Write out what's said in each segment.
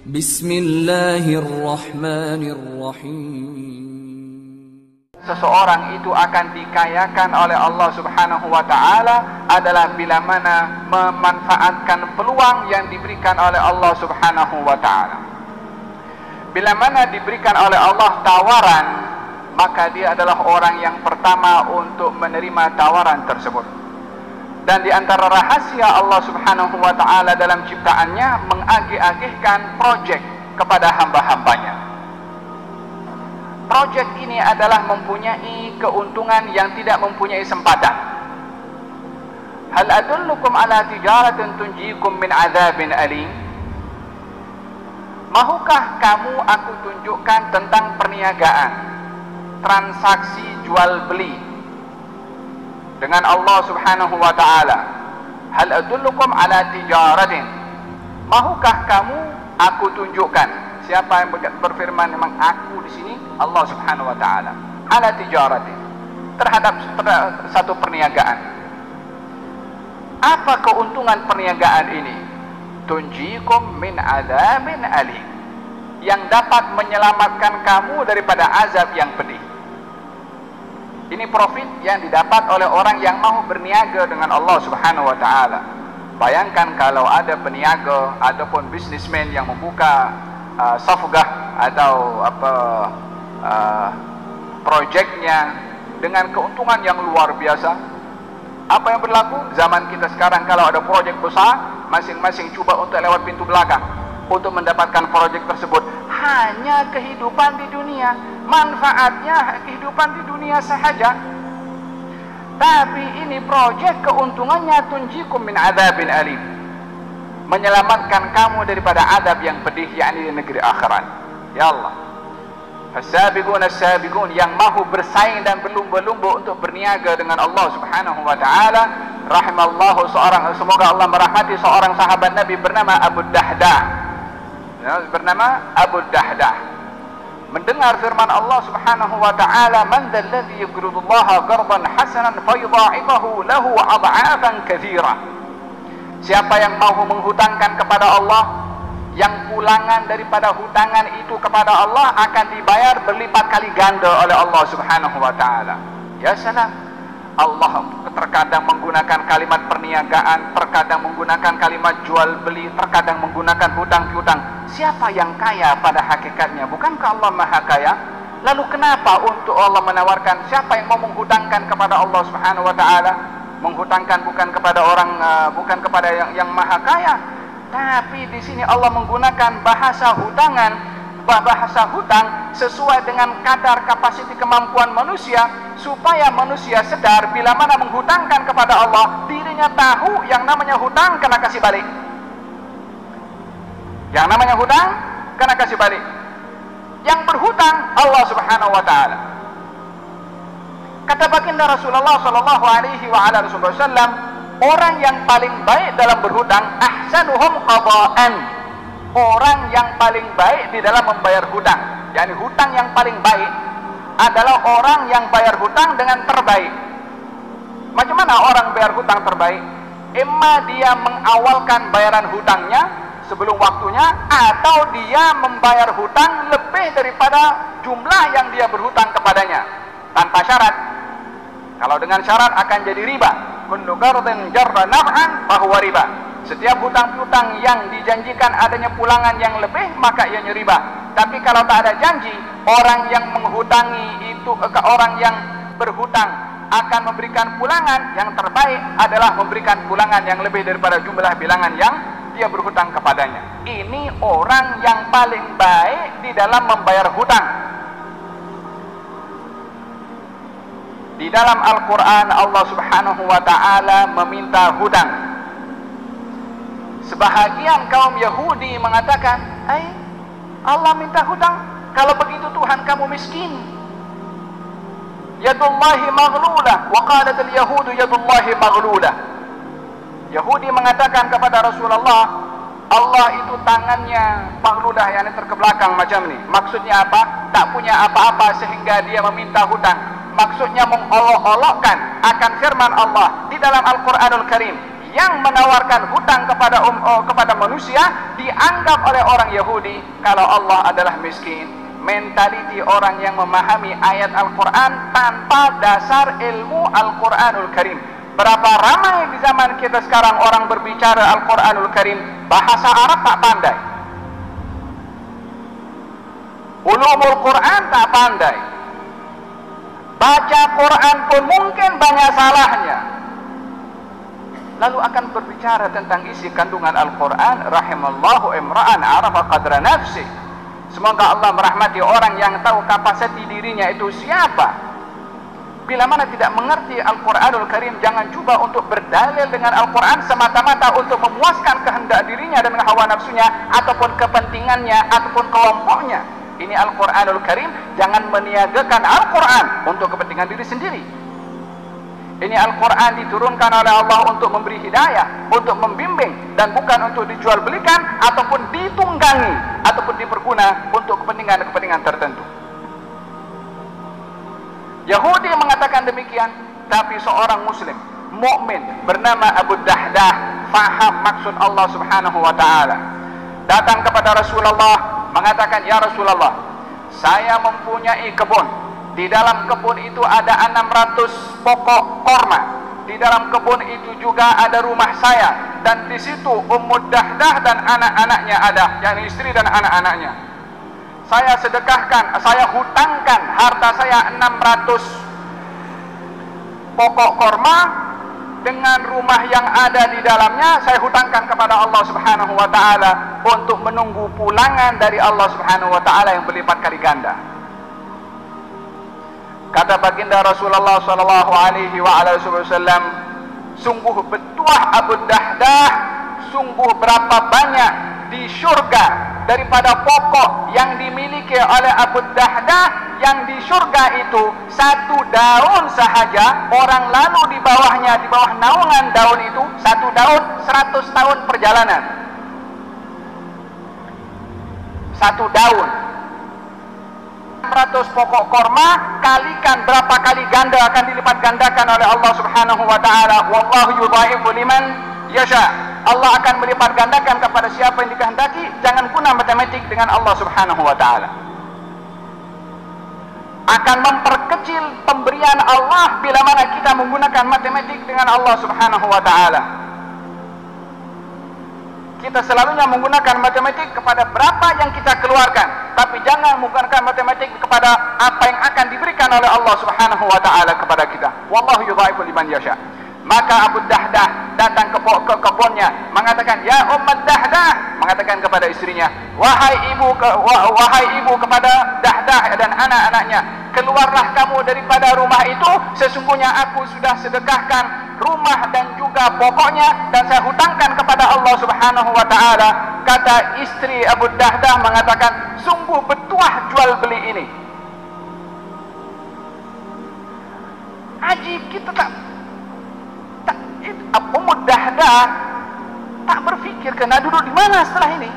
Bismillahirrahmanirrahim. Seseorang itu akan dikayakan oleh Allah Subhanahu wa taala adalah bila mana memanfaatkan peluang yang diberikan oleh Allah Subhanahu wa taala. Bila mana diberikan oleh Allah tawaran, maka dia adalah orang yang pertama untuk menerima tawaran tersebut. Dan di antara rahasia Allah Subhanahu wa taala dalam ciptaannya mengagih-agihkan projek kepada hamba-hambanya. Projek ini adalah mempunyai keuntungan yang tidak mempunyai sempatan. Hal adullukum ala tijaratin tunjikum min azabin alim. Mahukah kamu aku tunjukkan tentang perniagaan, transaksi jual beli dengan Allah Subhanahu wa taala? Hal adullukum ala tijaratin. Mahukah kamu aku tunjukkan? Siapa yang berfirman memang aku di sini? Allah Subhanahu wa taala. Ala tijaratin. Terhadap satu perniagaan. Apa keuntungan perniagaan ini? Tunjikum min adzabin alim. Yang dapat menyelamatkan kamu daripada azab yang pedih. Ini profit yang didapat oleh orang yang mau berniaga dengan Allah Subhanahu wa taala. Bayangkan kalau ada peniaga ataupun bisnismen yang membuka safgah atau projeknya dengan keuntungan yang luar biasa. Apa yang berlaku? Zaman kita sekarang kalau ada projek besar, masing-masing cuba untuk lewat pintu belakang untuk mendapatkan projek tersebut. Hanya kehidupan di dunia, manfaatnya kehidupan di dunia sahaja. Tapi ini projek keuntungannya tunjikum min adzabin alim, menyelamatkan kamu daripada adab yang pedih, yakni di negeri akhirat. Ya Allah, fasabiqun as-sabiqun, yang mahu bersaing dan berlumba-lumba untuk berniaga dengan Allah Subhanahu wa taala. Rahimallahu semoga Allah merahmati seorang sahabat Nabi bernama Abu Dahdah. Mendengar firman Allah Subhanahu wa taala, man dzalladzi yuqridullaha qardan hasanan fayudha'ifahu lahu ad'afan katsira. Siapa yang mahu menghutangkan kepada Allah, yang pulangan daripada hutangan itu kepada Allah akan dibayar berlipat kali ganda oleh Allah Subhanahu wa taala. Ya salam. Allah terkadang menggunakan kalimat perniagaan, terkadang menggunakan kalimat jual beli, terkadang menggunakan hutang piutang. Siapa yang kaya pada hakikatnya? Bukankah Allah Maha Kaya? Lalu kenapa untuk Allah menawarkan siapa yang mau menghutangkan kepada Allah Subhanahu wa taala? Menghutangkan bukan kepada orang, bukan kepada yang Maha Kaya. Tapi di sini Allah menggunakan bahasa hutangan, bahasa hutang sesuai dengan kadar kapasiti kemampuan manusia, supaya manusia sadar bila mana menghutangkan kepada Allah, dirinya tahu yang namanya hutang kena kasih balik. Yang namanya hutang kena kasih balik. Yang berhutang Allah Subhanahu wa taala. Kata baginda Rasulullah sallallahu alaihi wasallam, orang yang paling baik dalam berhutang ahsanuhum qada'an. Orang yang paling baik di dalam membayar hutang, yakni hutang yang paling baik adalah orang yang bayar hutang dengan terbaik. Macam mana orang bayar hutang terbaik? Emma dia mengawalkan bayaran hutangnya sebelum waktunya, atau dia membayar hutang lebih daripada jumlah yang dia berhutang kepadanya tanpa syarat. Kalau dengan syarat akan jadi riba. Kullu qardin jarra naf'an fahuwa riba. Setiap hutang-hutang yang dijanjikan adanya pulangan yang lebih, maka ianya riba. Tapi kalau tak ada janji, orang yang menghutangi itu, orang yang berhutang akan memberikan pulangan, yang terbaik adalah memberikan pulangan yang lebih daripada jumlah bilangan yang dia berhutang kepadanya. Ini orang yang paling baik di dalam membayar hutang. Di dalam Al-Quran Allah Subhanahu wa ta'ala meminta hutang. Sebahagian kaum Yahudi mengatakan, Allah minta hutang, kalau begitu Tuhan kamu miskin. Yadullahi maghlulah, wa qalat al-yahudu yadullahi maghlulah. Yahudi mengatakan kepada Rasulullah, Allah itu tangannya maghlulah, yang terkebelakang macam ni. Maksudnya apa? Tak punya apa-apa sehingga dia meminta hutang. Maksudnya mengolok-olokkan akan firman Allah di dalam Al-Quranul Karim, yang menawarkan hutang kepada manusia dianggap oleh orang Yahudi kalau Allah adalah miskin. Mentaliti orang yang memahami ayat Al-Quran tanpa dasar ilmu Al-Quranul Karim. Berapa ramai di zaman kita sekarang orang berbicara Al-Quranul Karim, bahasa Arab tak pandai, ulumul Quran tak pandai, baca Quran pun mungkin banyak salahnya, lalu akan berbicara tentang isi kandungan Al-Quran. Rahimallahu imra'an arafa qadra nafsi. Semoga Allah merahmati orang yang tahu kapasiti dirinya itu siapa. Bila mana tidak mengerti Al-Quranul Karim, jangan cuba untuk berdalil dengan Al-Quran semata-mata untuk memuaskan kehendak dirinya dan hawa nafsunya, ataupun kepentingannya, ataupun kelompoknya. Ini Al-Quranul Karim, jangan meniagakan Al-Quran untuk kepentingan diri sendiri. Ini Al-Quran diturunkan oleh Allah untuk memberi hidayah, untuk membimbing, dan bukan untuk dijual belikan, ataupun ditunggangi, ataupun diperguna untuk kepentingan-kepentingan tertentu. Yahudi mengatakan demikian, tapi seorang muslim mukmin bernama Abu Dahdah faham maksud Allah Subhanahu wa taala. Datang kepada Rasulullah mengatakan, "Ya Rasulullah, saya mempunyai kebun. Di dalam kebun itu ada 600 pokok korma. Di dalam kebun itu juga ada rumah saya, dan di situ Ummu Dahdah dan anak-anaknya ada, yakni istri dan anak-anaknya. Saya sedekahkan, saya hutangkan harta saya 600 pokok korma dengan rumah yang ada di dalamnya, saya hutangkan kepada Allah Subhanahu wa taala untuk menunggu pulangan dari Allah Subhanahu wa taala yang berlipat kali ganda." Kata baginda Rasulullah sallallahu alaihi wasallam, "Sungguh bertuah Abu Dahdah, sungguh berapa banyak di syurga daripada pokok yang dimiliki oleh Abu Dahdah, yang di syurga itu satu daun sahaja, orang lalu di bawahnya, di bawah naungan daun itu, satu daun 100 tahun perjalanan. Satu daun 600 pokok korma, kalikan berapa kali ganda akan dilipat gandakan oleh Allah Subhanahu wa taala. Wallahu yudha'ifu liman yasha. Allah akan melipat gandakan kepada siapa yang dikehendaki. Jangan guna matematik dengan Allah Subhanahu wa taala. Akan memperkecil pemberian Allah bila mana kita menggunakan matematik dengan Allah Subhanahu wa taala. Kita selalunya menggunakan matematik kepada berapa yang kita keluarkan, tapi jangan menggunakan matematik kepada apa yang akan diberikan oleh Allah Subhanahu wa taala kepada kita. Wallahu yudha'ifu liman yasha. Maka Abu Dahdah datang ke kebunnya mengatakan, "Ya Ummu Dahdah," mengatakan kepada istrinya, wahai ibu kepada Dahdah dan anak-anaknya, "Keluarlah kamu daripada rumah itu, sesungguhnya aku sudah sedekahkan rumah dan juga pokoknya, dan saya hutangkan kepada Allah Subhanahu wa taala." Kata istri Abu Dahdah mengatakan, "Sungguh bertuah jual beli ini." Ajib, kita Ummu Dahdah tak berfikir kena duduk di mana setelah ini.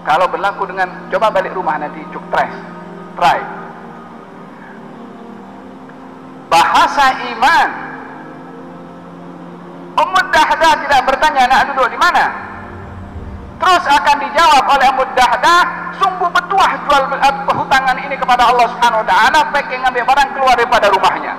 Kalau berlaku dengan, coba balik rumah nanti, cuk try bahasa iman. Ummu Dahdah tidak bertanya nak duduk di mana, terus akan dijawab oleh Ummu Dahdah, "Sungguh bertuah jual hutangan ini kepada Allah Subhanahu wa taala, packing ambil barang keluar daripada rumahnya."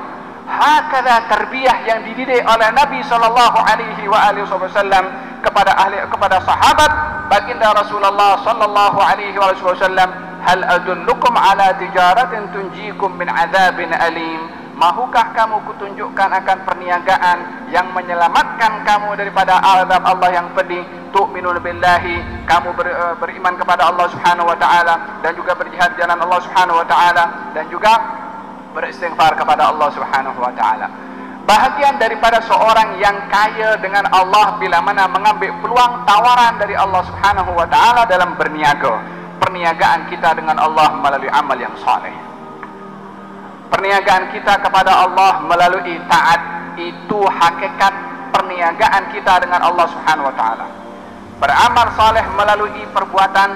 Hakala tarbiyah yang dididik oleh Nabi sallallahu alaihi wasallam kepada sahabat baginda Rasulullah sallallahu alaihi wasallam. "Hal adullukum ala tijaratin tunjikum min adzabin alim." Mahukah kamu kutunjukkan akan perniagaan yang menyelamatkan kamu daripada azab Allah yang pedih? Tu'minun billahi, kamu beriman kepada Allah Subhanahu wa taala, dan juga berjihad jalan Allah Subhanahu wa taala, dan juga beristighfar kepada Allah Subhanahu wa taala. Bahagian daripada seorang yang kaya dengan Allah bila mana mengambil peluang tawaran dari Allah Subhanahu wa taala dalam berniaga. Perniagaan kita dengan Allah melalui amal yang saleh. Perniagaan kita kepada Allah melalui taat, itu hakikat perniagaan kita dengan Allah Subhanahu wa taala. Beramal saleh melalui perbuatan,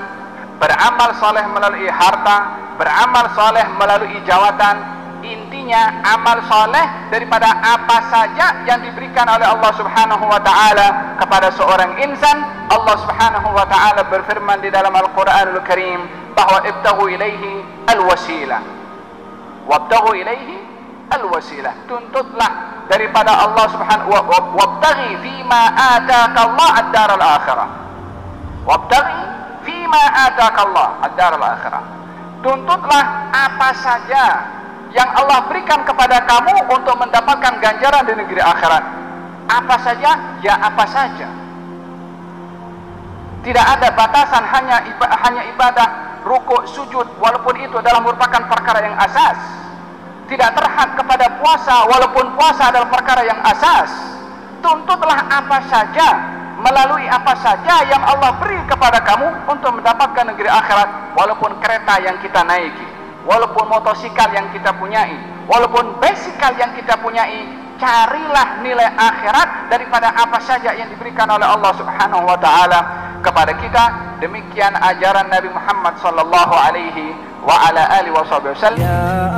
beramal saleh melalui harta, beramal saleh melalui jawatan. Intinya tingginya amal soleh daripada apa saja yang diberikan oleh Allah Subhanahu wa taala kepada seorang insan. Allah Subhanahu wa taala berfirman di dalam Al-Qur'anul Karim bahwa ibtaghu ilaihi al-wasilah. Wabtaghu ilaihi al-wasilah. Tuntutlah daripada Allah Subhanahu wa taala, wabtaghi fima ataka Allah ad-daral akhirah. Wabtaghi fima ataka Allah ad-daral akhirah. Tuntutlah apa saja yang Allah berikan kepada kamu untuk mendapatkan ganjaran di negeri akhirat. Apa saja? Ya apa saja. Tidak ada batasan, hanya ibadah, rukuk, sujud, walaupun itu adalah merupakan perkara yang asas. Tidak terhad kepada puasa, walaupun puasa adalah perkara yang asas. Tuntutlah apa saja, melalui apa saja yang Allah beri kepada kamu untuk mendapatkan negeri akhirat. Walaupun kereta yang kita naiki, walaupun motosikal yang kita punyai, walaupun basikal yang kita punyai, carilah nilai akhirat daripada apa saja yang diberikan oleh Allah Subhanahu wa taala kepada kita. Demikian ajaran Nabi Muhammad sallallahu alaihi wa ala alihi wasallam.